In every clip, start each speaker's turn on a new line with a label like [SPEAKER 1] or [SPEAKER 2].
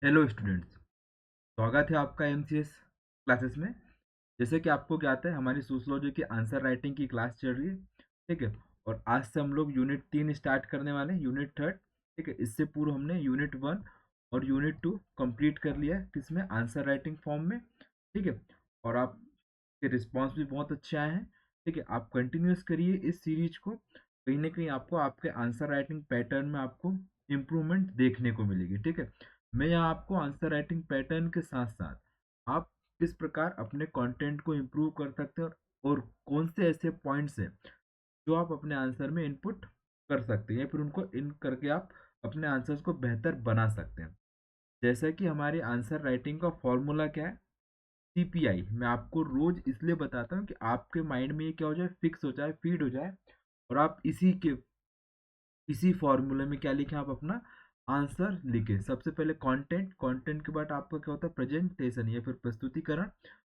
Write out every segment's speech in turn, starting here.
[SPEAKER 1] Hello students. स्वागत है आपका एमसीएस क्लासेस में। जैसे कि आपको ज्ञात है, हमारी सोशलॉजी की आंसर राइटिंग की क्लास चल रही है। ठीक है। और आज से हम लोग यूनिट 3 स्टार्ट करने वाले हैं, यूनिट 3। ठीक है। इससे पूर्व हमने यूनिट 1 और यूनिट 2 कंप्लीट कर लिया है, किसमें, आंसर राइटिंग फॉर्म में। ठीक है। और आपके रिस्पॉन्स भी बहुत अच्छे आए हैं। ठीक है। आप कंटिन्यूस करिए इस सीरीज को, कहीं ना कहीं आपको आपके आंसर राइटिंग पैटर्न में आपको इम्प्रूवमेंट देखने को मिलेगी। ठीक है। मैं यहाँ आपको आंसर राइटिंग पैटर्न के साथ साथ आप किस प्रकार अपने कंटेंट को इम्प्रूव कर सकते हैं और कौन से ऐसे पॉइंट्स हैं जो आप अपने आंसर में इनपुट कर सकते हैं या फिर उनको इन करके आप अपने आंसर्स को बेहतर बना सकते हैं। जैसा कि हमारी आंसर राइटिंग का फॉर्मूला क्या है, सीपीआई। मैं आपको रोज इसलिए बताता हूँ कि आपके माइंड में ये क्या हो जाए, फिक्स हो जाए, फीड हो जाए, और आप इसी फॉर्मूले में क्या लिखें, आप अपना आंसर लिखें। सबसे पहले कंटेंट, कंटेंट के बाद आपका क्या होता है, प्रेजेंटेशन या फिर प्रस्तुतिकरण।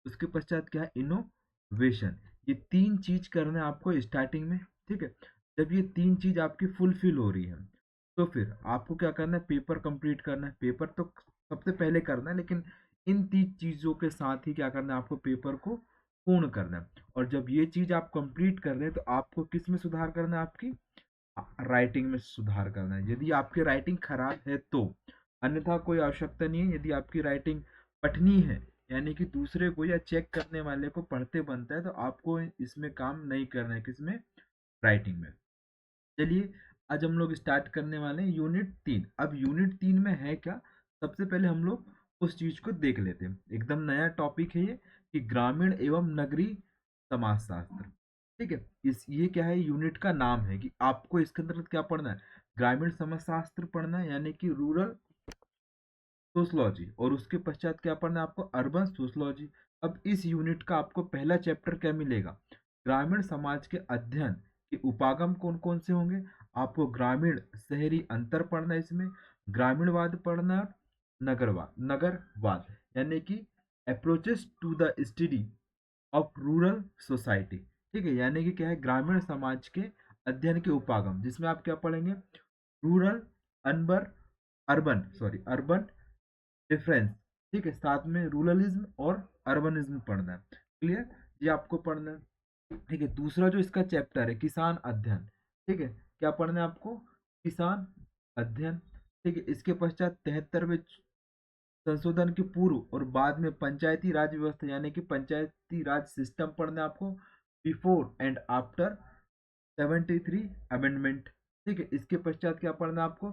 [SPEAKER 1] उसके पश्चात क्या है, इनोवेशन। ये तीन चीज करना है आपको स्टार्टिंग में। ठीक है। जब ये तीन चीज आपकी फुलफिल हो रही है तो फिर आपको क्या करना है, पेपर कंप्लीट करना है। पेपर तो सबसे पहले करना है, लेकिन इन तीन चीजों के साथ ही क्या करना है, आपको पेपर को पूर्ण करना है। और जब ये चीज आप कंप्लीट कर रहे हैं तो आपको किस में सुधार करना है, आपकी राइटिंग में सुधार करना है। यदि आपकी राइटिंग खराब है तो, अन्यथा कोई आवश्यकता नहीं है। यदि आपकी राइटिंग पठनीय है, यानी कि दूसरे को या चेक करने वाले को पढ़ते बनता है, तो आपको इसमें काम नहीं करना है, किसमें, राइटिंग में। चलिए, आज हम लोग स्टार्ट करने वाले हैं यूनिट 3। अब यूनिट 3 में है क्या, सबसे पहले हम लोग उस चीज को देख लेते हैं। एकदम नया टॉपिक है ये, कि ग्रामीण एवं नगरीय समाजशास्त्र। ठीक है। इस ये क्या है, यूनिट का नाम है कि आपको इसके अंतर्गत क्या पढ़ना है, ग्रामीण समाजशास्त्र पढ़ना है, यानी कि रूरल सोशलॉजी। और उसके पश्चात क्या पढ़ना है आपको, अर्बन सोशलॉजी। अब इस यूनिट का आपको पहला चैप्टर क्या मिलेगा, ग्रामीण समाज के अध्ययन के उपागम कौन कौन से होंगे। आपको ग्रामीण शहरी अंतर पढ़ना है इसमें, ग्रामीणवाद पढ़ना है, नगरवाद, यानी कि approaches to the study of rural society. ठीक है। यानी कि क्या है, ग्रामीण समाज के अध्ययन के उपागम, जिसमें आप क्या पढ़ेंगे, रूरल, अनबर अर्बन डिफरेंस। ठीक है। साथ में रूरलिज्म और अर्बनिज्म पढ़ना है। क्लियर, ये आपको पढ़ना है। ठीक है। दूसरा जो इसका चैप्टर है, किसान अध्ययन। ठीक है। क्या पढ़ना है आपको, किसान अध्ययन। ठीक है। इसके पश्चात 73वें संशोधन के पूर्व और बाद में पंचायती राज व्यवस्था, यानी कि पंचायती राज सिस्टम पढ़ना है आपको, बिफोर एंड आफ्टर 73 अमेंडमेंट। ठीक है। इसके पश्चात क्या पढ़ना है आपको,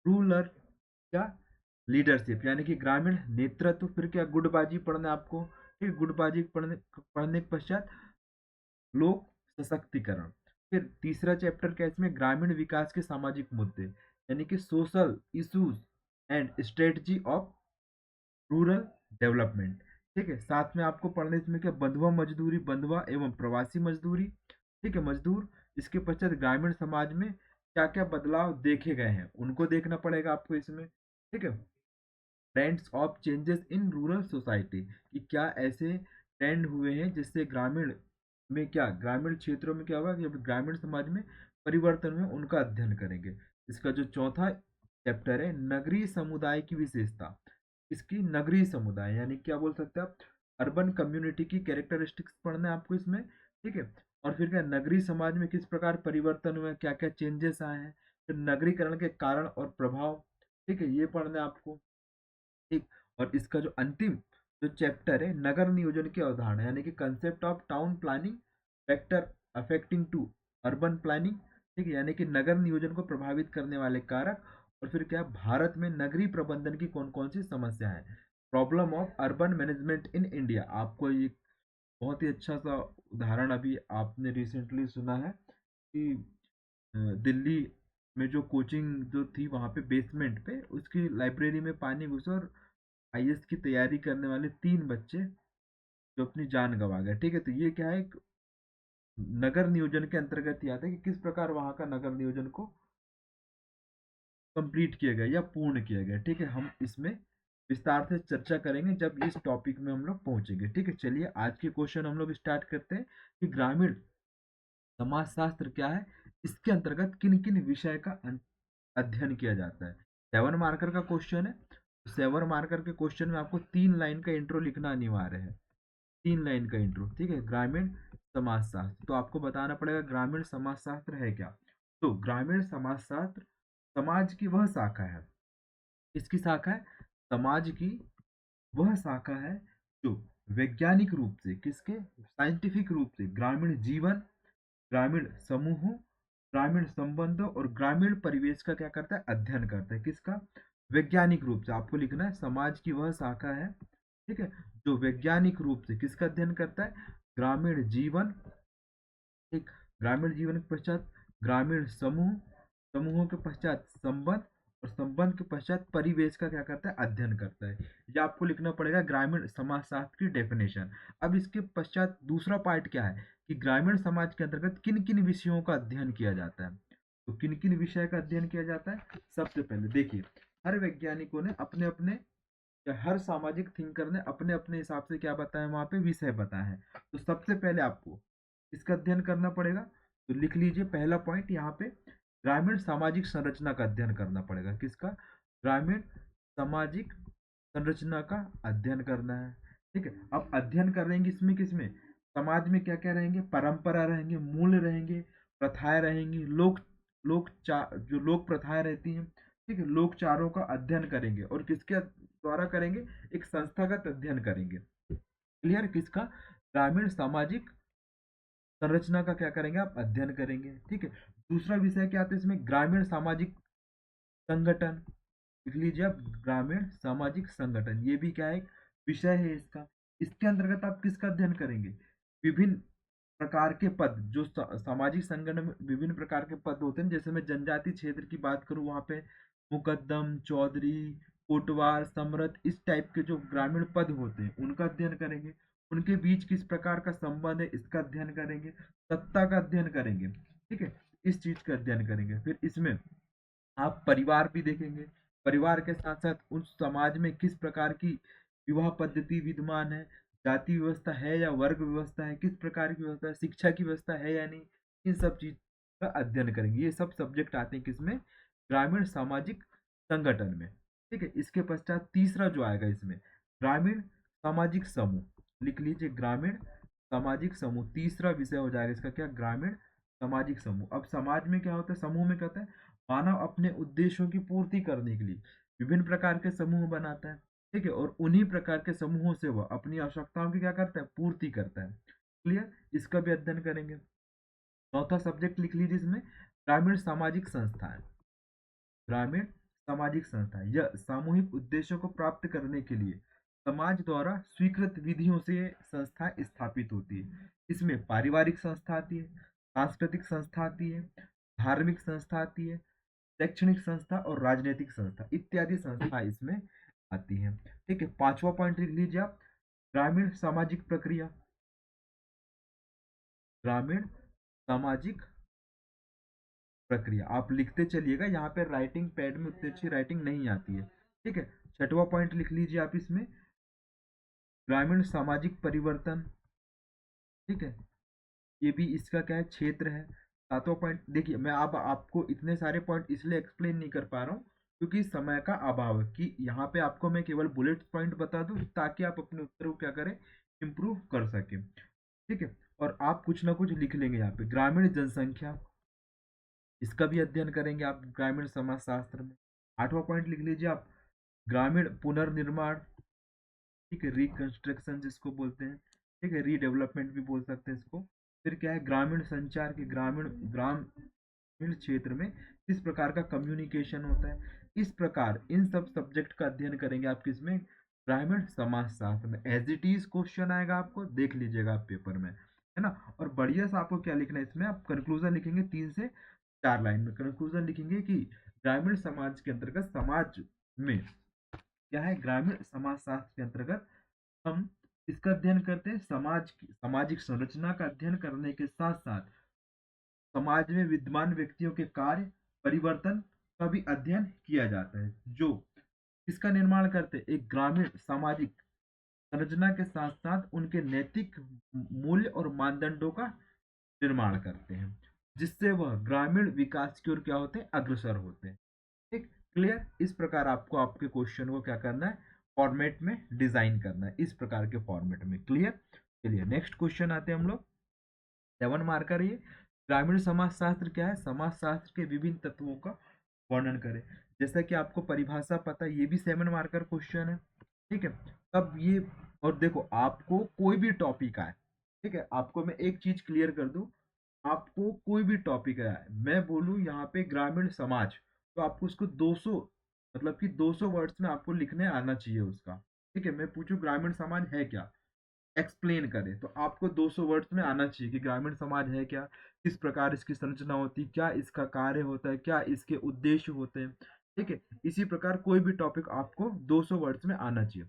[SPEAKER 1] रूरल क्या, लीडरशिप, यानी कि ग्रामीण नेतृत्व। फिर क्या, गुटबाजी पढ़ना है आपको। फिर गुटबाजी पढ़ने के पश्चात लोक सशक्तिकरण। फिर तीसरा चैप्टर क्या है इसमें, ग्रामीण विकास के सामाजिक मुद्दे, यानी कि social issues and strategy of rural development. ठीक है। साथ में आपको पढ़ने इसमें क्या, बंधुआ मजदूरी, बंधुआ एवं प्रवासी मजदूरी। ठीक है, मजदूर। इसके पश्चात ग्रामीण समाज में क्या क्या बदलाव देखे गए हैं, उनको देखना पड़ेगा आपको इसमें। ठीक है। Trends of changes in rural society, कि क्या ऐसे ट्रेंड हुए हैं जिससे ग्रामीण में क्या, ग्रामीण क्षेत्रों में क्या होगा, कि ग्रामीण समाज में परिवर्तन हुए, उनका अध्ययन करेंगे। इसका जो चौथा चैप्टर है, नगरीय समुदाय की विशेषता। इसकी नगरीय समुदाय, यानी क्या बोल सकते हैं आप, अर्बन कम्युनिटी की कैरेक्टरिस्टिक्स पढ़ना है आपको इसमें। ठीक है। और फिर क्या, नगरीय समाज में किस प्रकार परिवर्तन हुए, क्या क्या चेंजेस आए हैं, फिर नगरीकरण के कारण और प्रभाव। ठीक है, ये पढ़ना है आपको। ठीक। और इसका जो अंतिम जो चैप्टर है, नगर नियोजन की अवधारणा, यानी कि concept of town planning factor affecting to urban planning. ठीक है। यानी कि नगर नियोजन को प्रभावित करने वाले कारक। और फिर क्या, भारत में नगरीय प्रबंधन की कौन कौन सी समस्या है, problem of urban management in India. आपको ये बहुत ही अच्छा सा उदाहरण अभी आपने रिसेंटली सुना है कि दिल्ली में जो कोचिंग जो थी, वहाँ पे बेसमेंट पे उसकी लाइब्रेरी में पानी घुसा और आईएएस की तैयारी करने वाले 3 बच्चे जो अपनी जान गंवा गए। ठीक है। तो ये क्या है, एक नगर नियोजन के अंतर्गत ही आता है कि किस प्रकार वहाँ का नगर नियोजन को कंप्लीट किया गया या पूर्ण किया गया। ठीक है। हम इसमें विस्तार से चर्चा करेंगे जब इस टॉपिक में हम लोग पहुंचेंगे। ठीक है। चलिए, आज के क्वेश्चन हम लोग स्टार्ट करते हैं कि ग्रामीण समाजशास्त्र क्या है, इसके अंतर्गत किन किन विषय का अध्ययन किया जाता है। 7 मार्कर का क्वेश्चन है। 7 मार्कर के क्वेश्चन में आपको 3 लाइन का इंट्रो लिखना अनिवार्य है, 3 लाइन का इंट्रो, ठीक है। ग्रामीण समाजशास्त्र, तो आपको बताना पड़ेगा ग्रामीण समाजशास्त्र है क्या। तो ग्रामीण समाजशास्त्र समाज की वह शाखा है, इसकी शाखा है, समाज की वह शाखा है जो वैज्ञानिक रूप से, किसके, साइंटिफिक रूप से ग्रामीण जीवन, ग्रामीण समूहों, ग्रामीण संबंधों और ग्रामीण परिवेश का क्या करता है, अध्ययन करता है। किसका, वैज्ञानिक रूप से आपको लिखना है, समाज की वह शाखा है, ठीक है, जो वैज्ञानिक रूप से किसका अध्ययन करता है, ग्रामीण जीवन, ठीक, ग्रामीण जीवन के पश्चात ग्रामीण समूह, समूहों के पश्चात संबंध, और संबंध के पश्चात परिवेश का क्या करता है, अध्ययन करता है। ये आपको लिखना पड़ेगा ग्रामीण समाजशास्त्र की डेफिनेशन। अब इसके पश्चात दूसरा पार्ट क्या है कि ग्रामीण समाज के अंतर्गत किन किन विषयों का अध्ययन किया जाता है। तो किन किन विषय का अध्ययन किया जाता है, सबसे पहले देखिए, हर वैज्ञानिकों ने अपने अपने, या हर सामाजिक थिंकर ने अपने अपने हिसाब से क्या बताया, वहां पे विषय बताया है। तो सबसे पहले आपको इसका अध्ययन करना पड़ेगा। तो लिख लीजिए पहला पॉइंट यहाँ पे, ग्रामीण सामाजिक संरचना का अध्ययन करना पड़ेगा। किसका, ग्रामीण सामाजिक संरचना का अध्ययन करना है, ठीक है। अब अध्ययन करेंगे इसमें किसमें, समाज में क्या क्या रहेंगे, परंपरा रहेंगे, मूल्य रहेंगे, प्रथाएं रहेंगी, जो लोक प्रथाएं रहती हैं, ठीक है, लोकचारों का अध्ययन करेंगे। और किसके द्वारा करेंगे, एक संस्थागत अध्ययन करेंगे। क्लियर, किसका, ग्रामीण सामाजिक संरचना का क्या करेंगे, आप अध्ययन करेंगे, ठीक है। दूसरा विषय क्या आता है इसमें, ग्रामीण सामाजिक संगठन, लिख लीजिए आप, ग्रामीण सामाजिक संगठन, ये भी क्या है, एक विषय है इसका। इसके अंतर्गत आप किसका अध्ययन करेंगे, विभिन्न प्रकार के पद, जो सामाजिक संगठन में विभिन्न प्रकार के पद होते हैं। जैसे मैं जनजाति क्षेत्र की बात करूं, वहां पे मुकद्दम, चौधरी, कोटवार, सम्रत, इस टाइप के जो ग्रामीण पद होते हैं उनका अध्ययन करेंगे। उनके बीच किस प्रकार का संबंध है, इसका अध्ययन करेंगे। सत्ता का अध्ययन करेंगे, ठीक है, इस चीज का अध्ययन करेंगे। फिर इसमें आप परिवार भी देखेंगे, परिवार के साथ साथ उस समाज में किस प्रकार की विवाह पद्धति विद्यमान है, जाति व्यवस्था है या वर्ग व्यवस्था है, किस प्रकार की व्यवस्था है, शिक्षा की व्यवस्था है या नहीं, इन सब चीज का अध्ययन करेंगे। ये सब सब्जेक्ट आते हैं किसमें, ग्रामीण सामाजिक संगठन में, ठीक है। इसके पश्चात तीसरा जो आएगा इसमें, ग्रामीण सामाजिक समूह, लिख लीजिए, ग्रामीण सामाजिक समूह तीसरा विषय हो जाएगा इसका, क्या, ग्रामीण सामाजिक समूह। अब समाज में क्या होता है, समूह में क्या होता है, मानव अपने उद्देश्यों की पूर्ति करने के लिए विभिन्न प्रकार के समूह बनाता है, ठीक है, और उन्हीं प्रकार के समूहों से वह अपनी आवश्यकताओं की क्या करता है, पूर्ति करता है। क्लियर, इसका भी अध्ययन करेंगे। चौथा सब्जेक्ट लिख लीजिए इसमें, ग्रामीण सामाजिक संस्थाएं, ग्रामीण सामाजिक संस्था, यह सामूहिक उद्देश्यों को प्राप्त करने के लिए समाज द्वारा स्वीकृत विधियों से संस्था स्थापित होती है। इसमें पारिवारिक संस्था आती है, सांस्कृतिक संस्था आती है, धार्मिक संस्था आती है, शैक्षणिक संस्था और राजनीतिक संस्था इत्यादि संस्था इसमें आती है, ठीक है। पांचवा पॉइंट लिख लीजिए आप, ग्रामीण सामाजिक प्रक्रिया, ग्रामीण सामाजिक प्रक्रिया आप लिखते चलिएगा, यहाँ पे राइटिंग पैड में उतनी अच्छी राइटिंग नहीं आती है, ठीक है। छठवा पॉइंट लिख लीजिए आप इसमें, ग्रामीण सामाजिक परिवर्तन, ठीक है, ये भी इसका क्या है, क्षेत्र है। सातवां पॉइंट देखिए, मैं अब आपको इतने सारे पॉइंट इसलिए एक्सप्लेन नहीं कर पा रहा हूँ क्योंकि समय का अभाव है, कि यहाँ पे आपको मैं केवल बुलेट पॉइंट बता दूं ताकि आप अपने उत्तर को क्या करें, इम्प्रूव कर सकें, ठीक है। और आप कुछ ना कुछ लिख लेंगे यहाँ पे, ग्रामीण जनसंख्या, इसका भी अध्ययन करेंगे आप ग्रामीण समाज शास्त्र में। आठवां पॉइंट लिख लीजिए आप, ग्रामीण पुनर्निर्माण, ठीक है, रिकंस्ट्रक्शन जिसको बोलते हैं, ठीक है, रीडेवलपमेंट भी बोल सकते हैं इसको। फिर क्या है, ग्रामीण संचार के ग्रामीण क्षेत्र में किस प्रकार का कम्युनिकेशन होता है। इस प्रकार इन सब सब्जेक्ट का अध्ययन करेंगे आप किसमें, ग्रामीण समाज शास्त्र में। एज इट इज क्वेश्चन आएगा, आपको देख लीजिएगा आप पेपर में, है ना। और बढ़िया सा आपको क्या लिखना है इसमें, आप कंक्लूजन लिखेंगे 3 से 4 लाइन में। कंक्लूजन लिखेंगे कि ग्रामीण समाज के अंतर्गत समाज में क्या है, ग्रामीण समाज शास्त्र के अंतर्गत हम इसका अध्ययन करते हैं, समाज की सामाजिक संरचना का अध्ययन करने के साथ साथ समाज में विद्यमान व्यक्तियों के कार्य परिवर्तन का भी अध्ययन किया जाता है, जो इसका निर्माण करते हैं, एक ग्रामीण सामाजिक संरचना के साथ साथ उनके नैतिक मूल्य और मानदंडों का निर्माण करते हैं, जिससे वह ग्रामीण विकास की ओर क्या होते हैं, अग्रसर होते हैं, ठीक। क्लियर? इस प्रकार आपको आपके क्वेश्चन को क्या करना है, फॉर्मेट में डिजाइन करना है, इस प्रकार के फॉर्मेट में। क्लियर? चलिए नेक्स्ट क्वेश्चन आते हैं हम लोग। 7 मार्कर ये ग्रामीण समाजशास्त्र क्या है, समाजशास्त्र के विभिन्न तत्वों का वर्णन करें। जैसा कि आपको परिभाषा पता है, ये भी 7 मार्कर क्वेश्चन है। ठीक है, तब ये, और देखो आपको कोई भी टॉपिक आए, ठीक है, आपको मैं एक चीज क्लियर कर दूं, आपको कोई भी टॉपिक आए, मैं बोलूं यहाँ पे ग्रामीण समाज, तो आपको उसको 200, मतलब कि 200 वर्ड्स में आपको लिखने आना चाहिए उसका। ठीक है, मैं पूछूं ग्रामीण समाज है क्या, एक्सप्लेन करें, तो आपको 200 वर्ड्स में आना चाहिए कि ग्रामीण समाज है क्या, किस प्रकार इसकी संरचना होती है, क्या इसका कार्य होता है, क्या इसके उद्देश्य होते हैं। ठीक है, इसी प्रकार कोई भी टॉपिक आपको 200 वर्ड्स में आना चाहिए।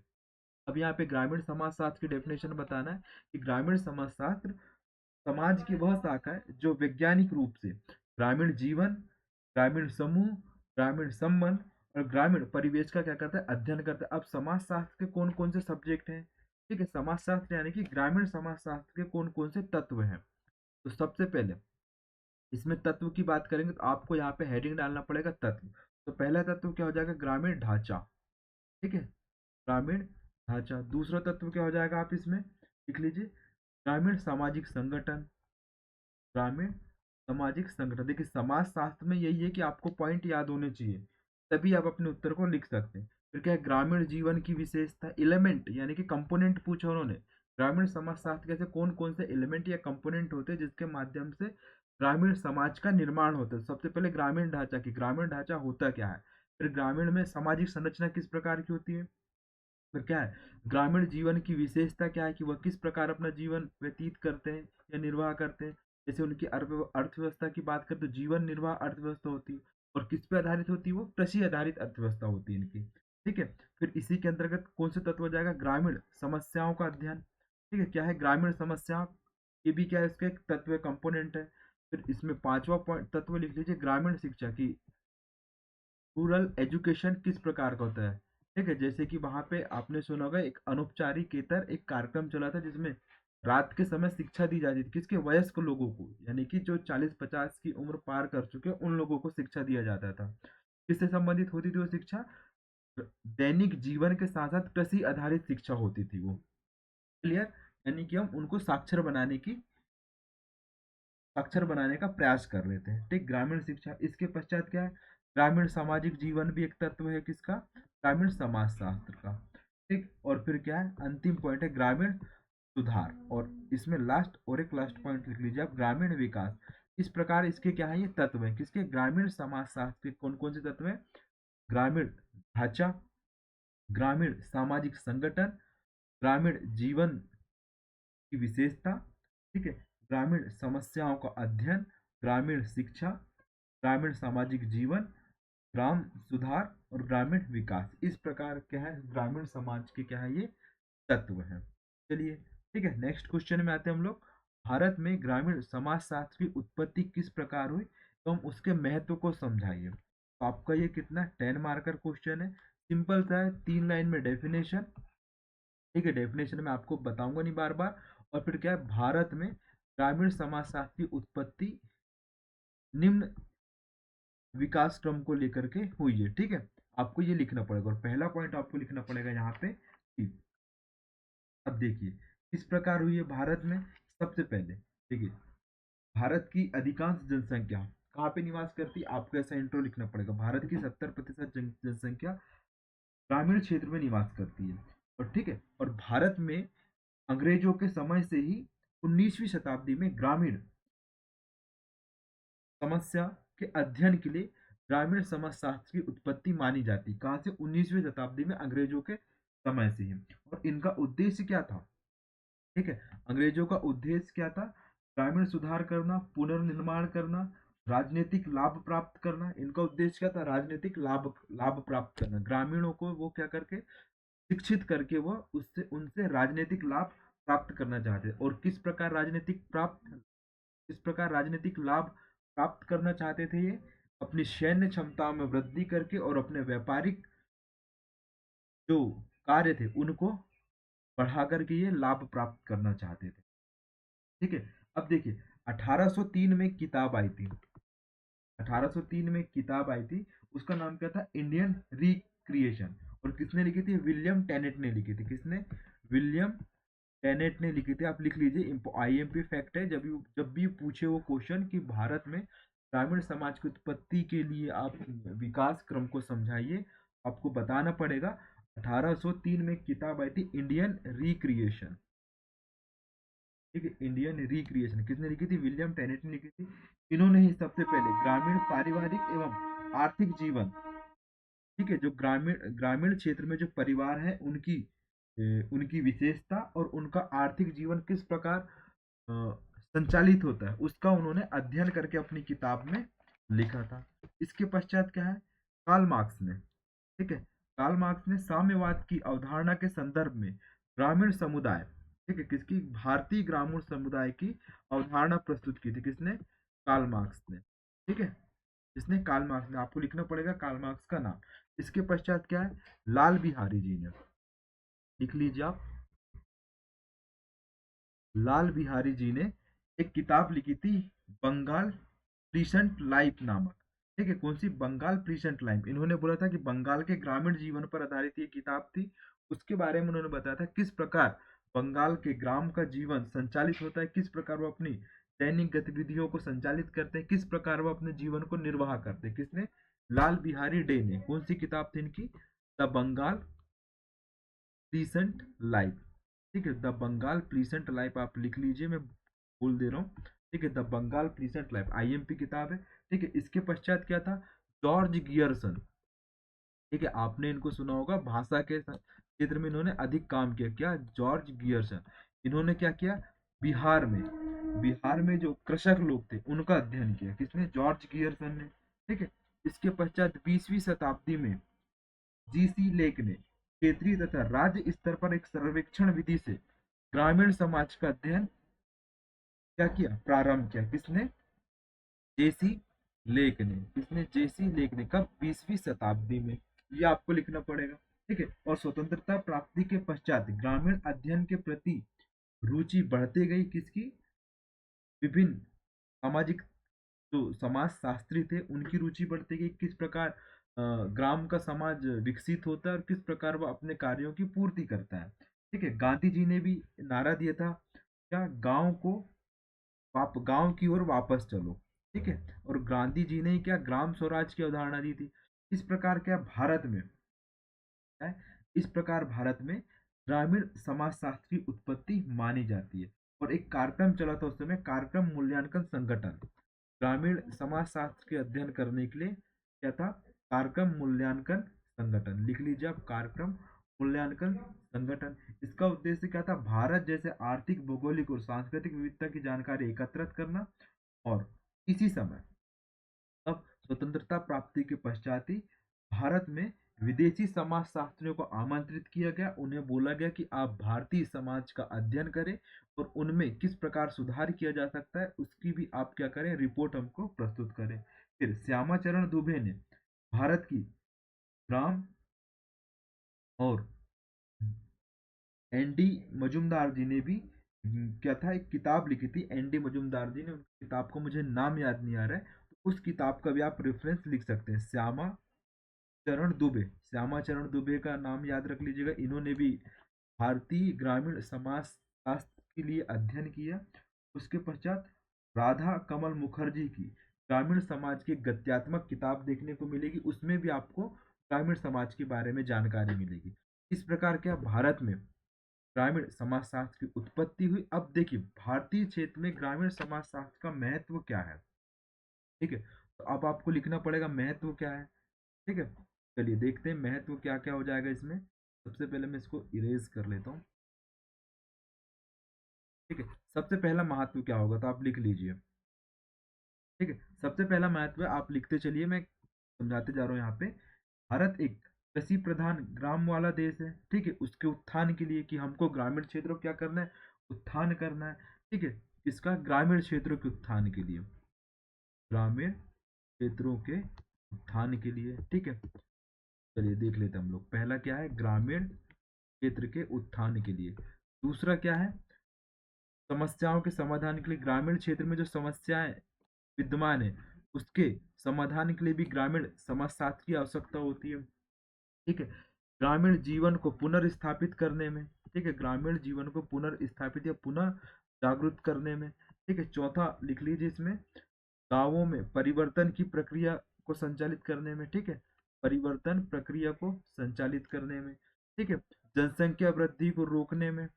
[SPEAKER 1] अब यहाँ पे ग्रामीण समाजशास्त्र की डेफिनेशन बताना है कि ग्रामीण समाजशास्त्र समाज की वह शाखा है जो वैज्ञानिक रूप से ग्रामीण जीवन, ग्रामीण समूह, ग्रामीण संबंध और ग्रामीण परिवेश का क्या करता है, अध्ययन करता है। अब समाज शास्त्र के कौन कौन से सब्जेक्ट हैं, ठीक है, समाज शास्त्र यानी कि ग्रामीण समाज शास्त्र के कौन कौन से तत्व हैं। तो सबसे पहले इसमें तत्व की बात करेंगे तो आपको यहाँ पे हेडिंग डालना पड़ेगा तत्व। तो पहला तत्व क्या हो जाएगा, ग्रामीण ढांचा। ठीक है, ग्रामीण ढांचा। दूसरा तत्व क्या हो जाएगा, आप इसमें लिख लीजिए, ग्रामीण सामाजिक संगठन। ग्रामीण सामाजिक संगठन, देखिए समाज शास्त्र में यही है कि आपको पॉइंट याद होने चाहिए, तभी आप अपने उत्तर को लिख सकते हैं। फिर क्या है, ग्रामीण जीवन की विशेषता, एलिमेंट यानी कि कंपोनेंट पूछा उन्होंने। ग्रामीण समाज शास्त्र कैसे कौन कौन से एलिमेंट या कंपोनेंट होते हैं जिसके माध्यम से ग्रामीण समाज का निर्माण होता है। सबसे पहले ग्रामीण ढांचा की, ग्रामीण ढांचा होता क्या है, फिर ग्रामीण में सामाजिक संरचना किस प्रकार की होती है, फिर क्या है ग्रामीण जीवन की विशेषता क्या है कि वह किस प्रकार अपना जीवन व्यतीत करते हैं या निर्वाह करते हैं। जैसे उनकी अर्थव्यवस्था की बात करें तो जीवन निर्वाह अर्थव्यवस्था होती है, और किस पे आधारित होती है, वो कृषि आधारित अर्थव्यवस्था होती है इनकी। ठीक है, फिर इसी के अंतर्गत कौन से तत्व हो जाएगा, ग्रामीण समस्याओं का अध्ययन। ठीक है, क्या है ग्रामीण समस्या, ये भी क्या है इसका एक तत्व कंपोनेंट है। फिर इसमें पांचवा पॉइंट तत्व लिख लीजिए, ग्रामीण शिक्षा की, रूरल एजुकेशन किस प्रकार का होता है। ठीक है, जैसे कि वहां पे आपने सुना होगा एक अनौपचारिकेतर एक कार्यक्रम चला था जिसमें रात के समय शिक्षा दी जाती थी, किसके, वयस्क लोगों को, यानी कि जो 40-50 की उम्र पार कर चुके उन लोगों को शिक्षा दिया जाता था। किससे संबंधित होती थी वो शिक्षा, दैनिक जीवन के साथ साथ कृषि आधारित शिक्षा होती थी वो। क्लियर? यानी कि हम उनको साक्षर बनाने का प्रयास कर रहे थे। ठीक, ग्रामीण शिक्षा। इसके पश्चात क्या है, ग्रामीण सामाजिक जीवन भी एक तत्व है किसका, ग्रामीण समाज शास्त्र का। ठीक, और फिर क्या है, अंतिम पॉइंट है ग्रामीण सुधार, और इसमें लास्ट और एक लास्ट पॉइंट लिख लीजिए आप, ग्रामीण विकास। इस प्रकार इसके क्या है, ये तत्व है किसके, ग्रामीण समाज शास्त्र के कौन कौन से तत्व है, ग्रामीण ढांचा, ग्रामीण सामाजिक संगठन, ग्रामीण जीवन की विशेषता, ठीक है, ग्रामीण समस्याओं का अध्ययन, ग्रामीण शिक्षा, ग्रामीण सामाजिक जीवन, ग्राम सुधार और ग्रामीण विकास। इस प्रकार क्या है, ग्रामीण समाज के क्या है ये तत्व हैं। चलिए, ठीक है, नेक्स्ट क्वेश्चन में आते हैं हम लोग। भारत में ग्रामीण समाज शास्त्र की उत्पत्ति किस प्रकार हुई, तो हम उसके महत्व को समझाइए। तो आपका ये कितना 10 मार्कर क्वेश्चन है, सिंपल सा है, 3 लाइन में डेफिनेशन। ठीक है, डेफिनेशन में आपको बताऊंगा नहीं बार बार। और फिर क्या है, भारत में ग्रामीण समाजशास्त्र की उत्पत्ति निम्न विकास क्रम को लेकर के हुई है। ठीक है, आपको ये लिखना पड़ेगा, और पहला पॉइंट आपको लिखना पड़ेगा यहाँ पे कि, अब देखिए किस प्रकार हुई है भारत में। सबसे पहले देखिए, भारत की अधिकांश जनसंख्या कहाँ पे निवास करती है, आपको ऐसा इंट्रो लिखना पड़ेगा, भारत की 70% जनसंख्या ग्रामीण क्षेत्र में निवास करती है। और ठीक है, और भारत में अंग्रेजों के समय से ही 19वीं शताब्दी में ग्रामीण समस्या के अध्ययन के लिए ग्रामीण समाजशास्त्र की उत्पत्ति मानी जाती है। कहाँ से, 19वीं शताब्दी में अंग्रेजों के समय से ही। और इनका उद्देश्य क्या था, ठीक है, अंग्रेजों का उद्देश्य क्या था, ग्रामीण सुधार करना, पुनर्निर्माण करना, राजनीतिक लाभ प्राप्त करना। इनका उद्देश्य क्या था, राजनीतिक लाभ लाभ प्राप्त करना, ग्रामीणों को वो क्या करके शिक्षित करके वह उससे उनसे राजनीतिक लाभ प्राप्त करना चाहते थे। और किस प्रकार राजनीतिक लाभ प्राप्त करना चाहते थे ये, अपनी सैन्य क्षमता में वृद्धि करके और अपने व्यापारिक जो कार्य थे उनको बढ़ा करके ये लाभ प्राप्त करना चाहते थे। ठीक है, अब देखिए 1803 में किताब आई थी, 1803 में किताब आई थी, उसका नाम क्या था, इंडियन रिक्रिएशन। और किसने लिखी थी, विलियम टेनेट ने लिखी थी। किसने, विलियम टेनेट ने लिखी थी। आप लिख लीजिए, आईएमपी फैक्ट है, जब भी पूछे वो क्वेश्चन कि भारत में ग्रामीण समाज की उत्पत्ति के लिए आप विकास क्रम को समझाइए, आपको बताना पड़ेगा। 1803 में किताब आई थी इंडियन रिक्रिएशन। ठीक है, इंडियन रिक्रिएशन किसने लिखी थी, विलियम टेनेट ने लिखी थी। इन्होंने ही सबसे पहले ग्रामीण पारिवारिक एवं आर्थिक जीवन, ठीक है, जो ग्रामीण ग्रामीण क्षेत्र में जो परिवार है उनकी विशेषता और उनका आर्थिक जीवन किस प्रकार संचालित होता है, उसका उन्होंने अध्ययन करके अपनी किताब में लिखा था। इसके पश्चात क्या है, कार्ल मार्क्स ने, ठीक है, कार्ल मार्क्स ने साम्यवाद की अवधारणा के संदर्भ में ग्रामीण समुदाय, ठीक है, किसकी, भारतीय ग्रामीण समुदाय की अवधारणा प्रस्तुत की थी। किसने, कार्ल मार्क्स ने। ठीक है, जिसने, कार्ल मार्क्स ने, आपको लिखना पड़ेगा कार्ल मार्क्स का नाम। इसके पश्चात क्या है, लाल बिहारी जी ने, लिख लीजिए आप, लाल बिहारी जी ने एक किताब लिखी थी, बंगाल प्लीसेंट लाइफ नामक। ठीक है, कौन सी, बंगाल प्लीसेंट लाइफ। इन्होंने बोला था कि बंगाल के ग्रामीण जीवन पर आधारित ये किताब थी। उसके बारे में उन्होंने बताया था किस प्रकार बंगाल के ग्राम का जीवन संचालित होता है, किस प्रकार वो अपनी दैनिक गतिविधियों को संचालित करते हैं, किस प्रकार वो अपने जीवन को निर्वाह करते हैं। किसने, लाल बिहारी डे ने। कौन सी किताब थी इनकी, द बंगाल प्लीसेंट लाइफ। ठीक है, द बंगाल प्लीसेंट लाइफ आप लिख लीजिए, मैं बोल दे रहा हूँ। ठीक है, द बंगाल प्लीसेंट लाइफ आईएमपी किताब है। ठीक है, इसके पश्चात क्या था, जॉर्ज गियर्सन। ठीक है, आपने इनको सुना होगा, भाषा के क्षेत्र में इन्होंने अधिक काम किया। क्या, जॉर्ज गियर्सन। इन्होंने क्या किया, बिहार में जो कृषक लोग थे उनका अध्ययन किया। किसने, जॉर्ज गियर्सन ने। ठीक है, इसके पश्चात 20वीं शताब्दी में जीसी लेक ने क्षेत्रीय तथा राज्य स्तर पर एक सर्वेक्षण विधि से ग्रामीण समाज का अध्ययन क्या किया, प्रारंभ किया। किसने, जेसी लेक ने। किसने, जेसी लेक ने। कब, 20वीं शताब्दी में। ये आपको लिखना पड़ेगा। ठीक है, और स्वतंत्रता प्राप्ति के पश्चात ग्रामीण अध्ययन के प्रति रुचि बढ़ते गई। किसकी, विभिन्न सामाजिक जो समाज शास्त्री थे उनकी रुचि बढ़ती गई, किस प्रकार ग्राम का समाज विकसित होता है और किस प्रकार वह अपने कार्यों की पूर्ति करता है। ठीक है, गांधी जी ने भी नारा दिया था, क्या, गांव की ओर वापस चलो। ठीक है, और गांधी जी ने क्या, ग्राम स्वराज की अवधारणा दी थी। इस प्रकार क्या, भारत में है, इस प्रकार भारत में ग्रामीण समाजशास्त्र की उत्पत्ति मानी जाती है। और एक कार्यक्रम चला था उस समय, कार्यक्रम मूल्यांकन संगठन, ग्रामीण समाजशास्त्र के अध्ययन करने के लिए क्या था, कार्यक्रम मूल्यांकन संगठन। लिख लीजिए आप, कार्यक्रम मूल्यांकन संगठन। इसका उद्देश्य क्या था, भारत जैसे आर्थिक, भौगोलिक और सांस्कृतिक विविधता की जानकारी एकत्रित करना। और इसी समय, अब स्वतंत्रता प्राप्ति के पश्चात ही भारत में विदेशी समाजशास्त्रियों को आमंत्रित किया गया। उन्हें बोला गया कि आप भारतीय समाज का अध्ययन करें और उनमें किस प्रकार सुधार किया जा सकता है उसकी भी आप क्या करें, रिपोर्ट हमको प्रस्तुत करें। फिर श्यामाचरण दुबे ने भारत की ग्राम, और एन डी मजुमदार जी ने भी क्या था, एक किताब लिखी थी, एन डी मजुमदार जी ने। उन किताब को मुझे नाम याद नहीं आ रहा है, तो उस किताब का भी आप रेफरेंस लिख सकते हैं, चरण दुबे। श्यामाचरण दुबे का नाम याद रख लीजिएगा। इन्होंने भी भारतीय ग्रामीण समाज शास्त्र के लिए अध्ययन किया। उसके पश्चात राधा कमल मुखर्जी की ग्रामीण समाज की गद्यात्मक किताब देखने को मिलेगी। उसमें भी आपको ग्रामीण समाज के बारे में जानकारी मिलेगी। इस प्रकार क्या, भारत में ग्रामीण समाजशास्त्र की उत्पत्ति हुई। अब देखिए, भारतीय क्षेत्र में ग्रामीण समाजशास्त्र का महत्व क्या है। ठीक है, तो अब आपको लिखना पड़ेगा महत्व क्या है। ठीक है, चलिए देखते हैं महत्व क्या क्या हो जाएगा इसमें। सबसे पहले मैं इसको इरेज कर लेता हूँ। ठीक है, सबसे पहला महत्व क्या होगा, तो आप लिख लीजिए। ठीक है, सबसे पहला महत्व है, आप लिखते चलिए, मैं समझाते जा रहा हूँ यहाँ पे। भारत एक कृषि प्रधान ग्राम वाला देश है। ठीक है, उसके उत्थान के लिए, कि हमको ग्रामीण क्षेत्रों क्या करना है, उत्थान करना है। ठीक है, इसका ग्रामीण क्षेत्रों के उत्थान के लिए, ग्रामीण क्षेत्रों के उत्थान के लिए। ठीक है, चलिए देख लेते हैं हम लोग। पहला क्या है, ग्रामीण क्षेत्र के उत्थान के लिए। दूसरा क्या है, समस्याओं के समाधान के लिए, ग्रामीण क्षेत्र में जो समस्याएं विद्यमान है उसके समाधान के लिए भी ग्रामीण समाजशास्त्र की आवश्यकता होती है। ठीक है, ग्रामीण जीवन को पुनर्स्थापित करने में, ठीक है, ग्रामीण जीवन को पुनर्स्थापित या पुनः जागरूक करने में, ठीक है, चौथा लिख लीजिए इसमें, गांवों में परिवर्तन की प्रक्रिया को संचालित करने में, ठीक है, परिवर्तन प्रक्रिया को संचालित करने में, ठीक है, जनसंख्या वृद्धि को रोकने में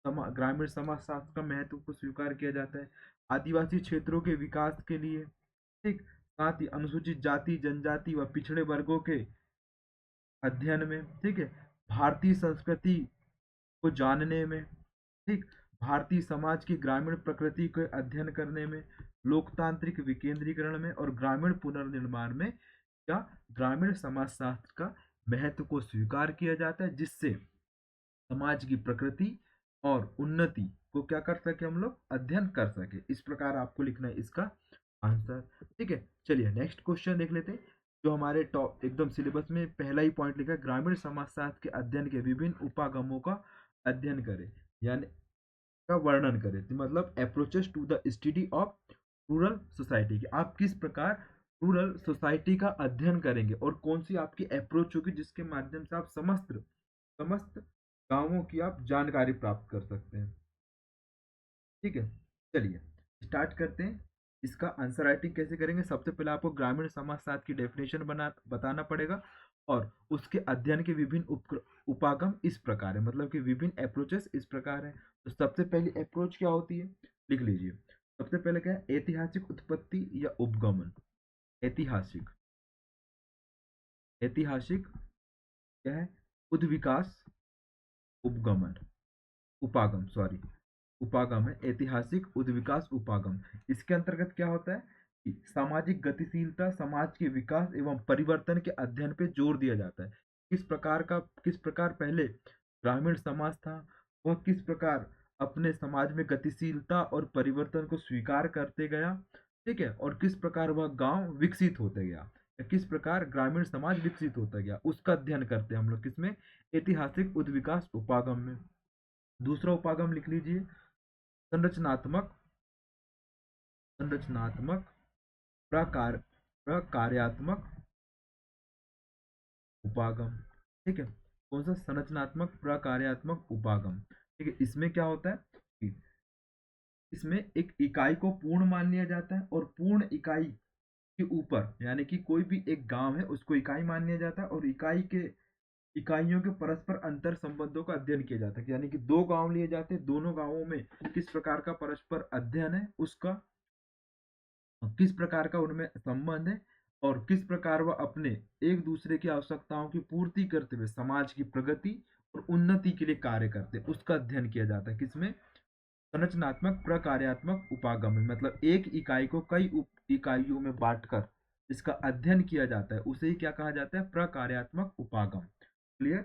[SPEAKER 1] ग्रामीण समाजशास्त्र का महत्व को स्वीकार किया जाता है, आदिवासी क्षेत्रों के विकास के लिए, ठीक, साथ ही अनुसूचित जाति जनजाति व पिछड़े वर्गों के अध्ययन में, ठीक है, भारतीय संस्कृति को जानने में, ठीक, भारतीय समाज की ग्रामीण प्रकृति के अध्ययन करने में, लोकतांत्रिक विकेंद्रीकरण में और ग्रामीण पुनर्निर्माण में क्या ग्रामीण समाजशास्त्र का महत्व को स्वीकार किया जाता है, जिससे समाज की प्रकृति और उन्नति को क्या कर सके, हम लोग अध्ययन कर सके। इस प्रकार आपको लिखना है इसका आंसर। ठीक है, चलिए नेक्स्ट क्वेश्चन देख लेते हैं, जो हमारे टॉप एकदम सिलेबस में पहला ही पॉइंट लिखा है, ग्रामीण समाजशास्त्र के अध्ययन के विभिन्न उपागमों का अध्ययन करें, यानी का वर्णन करें, तो मतलब approaches to the study of rural society की, आप किस प्रकार रूरल सोसाइटी का अध्ययन करेंगे और कौन सी आपकी अप्रोच होगी जिसके माध्यम से आप समस्त समस्त गांवों की आप जानकारी प्राप्त कर सकते हैं। ठीक है, चलिए स्टार्ट करते हैं। इसका आंसर राइटिंग कैसे करेंगे, सबसे पहले आपको ग्रामीण समाजशास्त्र की डेफिनेशन बताना पड़ेगा और उसके अध्ययन के विभिन्न उपागम इस प्रकार है, मतलब कि विभिन्न अप्रोचेस इस प्रकार है। तो सबसे पहली अप्रोच क्या होती है, लिख लीजिए। सबसे पहले क्या है, ऐतिहासिक उत्पत्ति या उपगमन। ऐतिहासिक ऐतिहासिक क्या है, उद्विकास, उपगमन, उपागम सॉरी, उपागम है, ऐतिहासिक उद्विकास उपागम। इसके अंतर्गत क्या होता है कि सामाजिक गतिशीलता, समाज के विकास एवं परिवर्तन के अध्ययन पे जोर दिया जाता है। किस प्रकार पहले ग्रामीण समाज था, वह किस प्रकार अपने समाज में गतिशीलता और परिवर्तन को स्वीकार करते गया, ठीक है, और किस प्रकार वह गांव विकसित होते गया, या किस प्रकार ग्रामीण समाज विकसित होता गया, उसका अध्ययन करते हैं हम लोग किसमें, ऐतिहासिक उद्विकास उपागम में। दूसरा उपागम लिख लीजिए, संरचनात्मक संरचनात्मक प्रकार प्रकार्यात्मक उपागम। ठीक है, कौन सा, संरचनात्मक प्रकार्यात्मक उपागम। ठीक है, इसमें क्या होता है कि इसमें एक इकाई को पूर्ण मान लिया जाता है और पूर्ण इकाई के ऊपर, यानी कि कोई भी एक गांव है उसको इकाई मान लिया जाता है और इकाइयों के परस्पर अंतर संबंधों का अध्ययन किया जाता है, यानी कि दो गांव लिए जाते हैं, दोनों गांवों में किस प्रकार का परस्पर अध्ययन है, उसका किस प्रकार का उनमें संबंध है और किस प्रकार वह अपने एक दूसरे की आवश्यकताओं की पूर्ति करते हुए समाज की प्रगति और उन्नति के लिए कार्य करते हैं, उसका अध्ययन किया जाता है किसमें, संरचनात्मक प्रकार्यात्मक उपागम में। मतलब एक इकाई को कई उप इकाइयों में बांटकर इसका अध्ययन किया जाता है, उसे ही क्या कहा जाता है, प्रकार्यात्मक उपागम। क्लियर।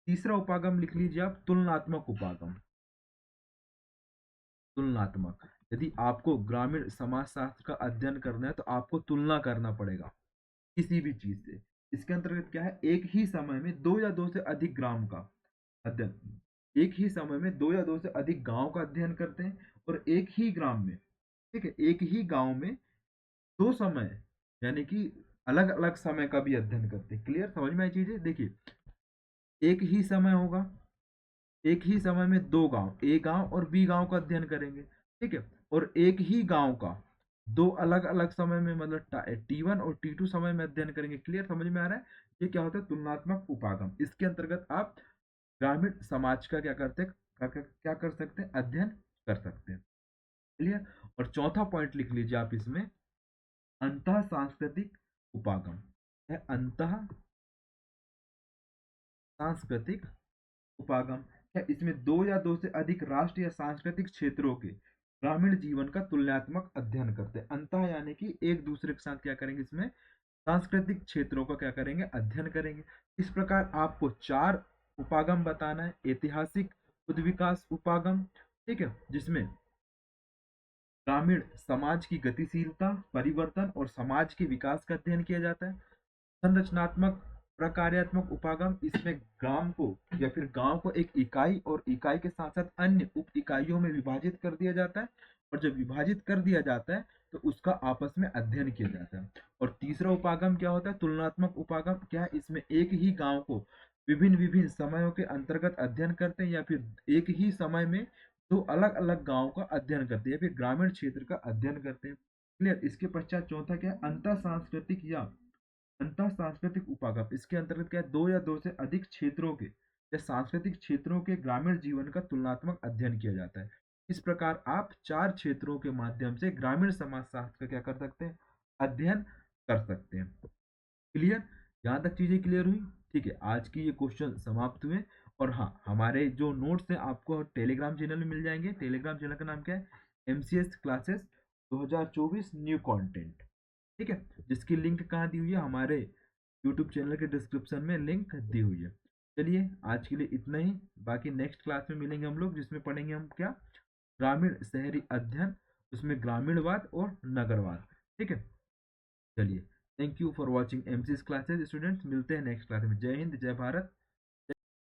[SPEAKER 1] तीसरा उपागम लिख लीजिए आप, तुलनात्मक उपागम। तुलनात्मक, यदि आपको ग्रामीण समाजशास्त्र का अध्ययन करना है तो आपको तुलना करना पड़ेगा किसी भी चीज से। इसके अंतर्गत क्या है, एक ही समय में दो या दो से अधिक ग्राम का अध्ययन, एक ही समय में दो या दो से अधिक गांव का अध्ययन करते हैं और एक ही ग्राम में, ठीक है, एक ही गांव में दो समय, यानी कि अलग अलग समय का भी अध्ययन करते हैं। क्लियर, समझ में आई चीजें। देखिए, एक ही समय होगा, एक ही समय में दो गांव, ए गांव और बी गांव का अध्ययन करेंगे, ठीक है, और एक ही गांव का दो अलग अलग समय में, मतलब T1 और T2 समय में अध्ययन करेंगे। क्लियर, समझ में आ रहा है। ये क्या होता है, तुलनात्मक उपागम। इसके अंतर्गत आप ग्रामीण समाज का क्या करते हैं, क्या कर सकते हैं, अध्ययन कर सकते हैं। क्लियर। और चौथा पॉइंट लिख लीजिए आप इसमें, अंतः सांस्कृतिक उपागम है, अंतः सांस्कृतिक उपागम है। इसमें दो या दो से अधिक राष्ट्र या सांस्कृतिक क्षेत्रों के ग्रामीण जीवन का तुलनात्मक अध्ययन करते हैं। अंतः यानी कि एक दूसरे के साथ क्या करेंगे, इसमें सांस्कृतिक क्षेत्रों का क्या करेंगे, अध्ययन करेंगे। इस प्रकार आपको चार उपागम बताना है। ऐतिहासिक उद्विकास उपागम, ठीक है, जिसमें ग्रामीण समाज की गतिशीलता, परिवर्तन और समाज के विकास का अध्ययन किया जाता है। संरचनात्मक प्रकार्यात्मक उपागम, इसमें ग्राम को या फिर गांव को एक इकाई और इकाई के साथ साथ अन्य उप इकाइयों में विभाजित कर दिया जाता है, और जब विभाजित कर दिया जाता है तो उसका आपस में अध्ययन किया जाता है। और तीसरा उपागम क्या होता है? तुलनात्मक उपागम। क्या है? इसमें एक ही गांव को विभिन्न विभिन्न समयों के अंतर्गत अध्ययन करते हैं, या फिर एक ही समय में दो अलग अलग गांव का अध्ययन करते हैं, या फिर ग्रामीण क्षेत्र का अध्ययन करते हैं। क्लियर? इसके पश्चात चौथा क्या है? अंतर सांस्कृतिक या अंतर सांस्कृतिक उपागम। इसके अंतर्गत क्या है? दो या दो से अधिक क्षेत्रों के या सांस्कृतिक क्षेत्रों के ग्रामीण जीवन का तुलनात्मक अध्ययन किया जाता है। इस प्रकार आप चार क्षेत्रों के माध्यम से ग्रामीण समाज शास्त्र का क्या कर सकते हैं? अध्ययन कर सकते हैं। क्लियर? यहाँ तक चीजें क्लियर हुई? ठीक है, आज की ये क्वेश्चन समाप्त हुए। और हाँ, हमारे जो नोट्स हैं आपको टेलीग्राम चैनल में मिल जाएंगे। टेलीग्राम चैनल का नाम क्या है? MCS classes 2024 new content. ठीक है, जिसकी लिंक कहाँ दी हुई है? हमारे यूट्यूब चैनल के डिस्क्रिप्शन में लिंक दी हुई है। चलिए, आज के लिए इतना ही। बाकी नेक्स्ट क्लास में मिलेंगे हम लोग, जिसमें पढ़ेंगे हम क्या? ग्रामीण शहरी अध्ययन, उसमें ग्रामीणवाद और नगरवाद। ठीक है, चलिए, thank you for watching MCS classes students. मिलते हैं नेक्स्ट क्लास में। जय हिंद, जय भारत।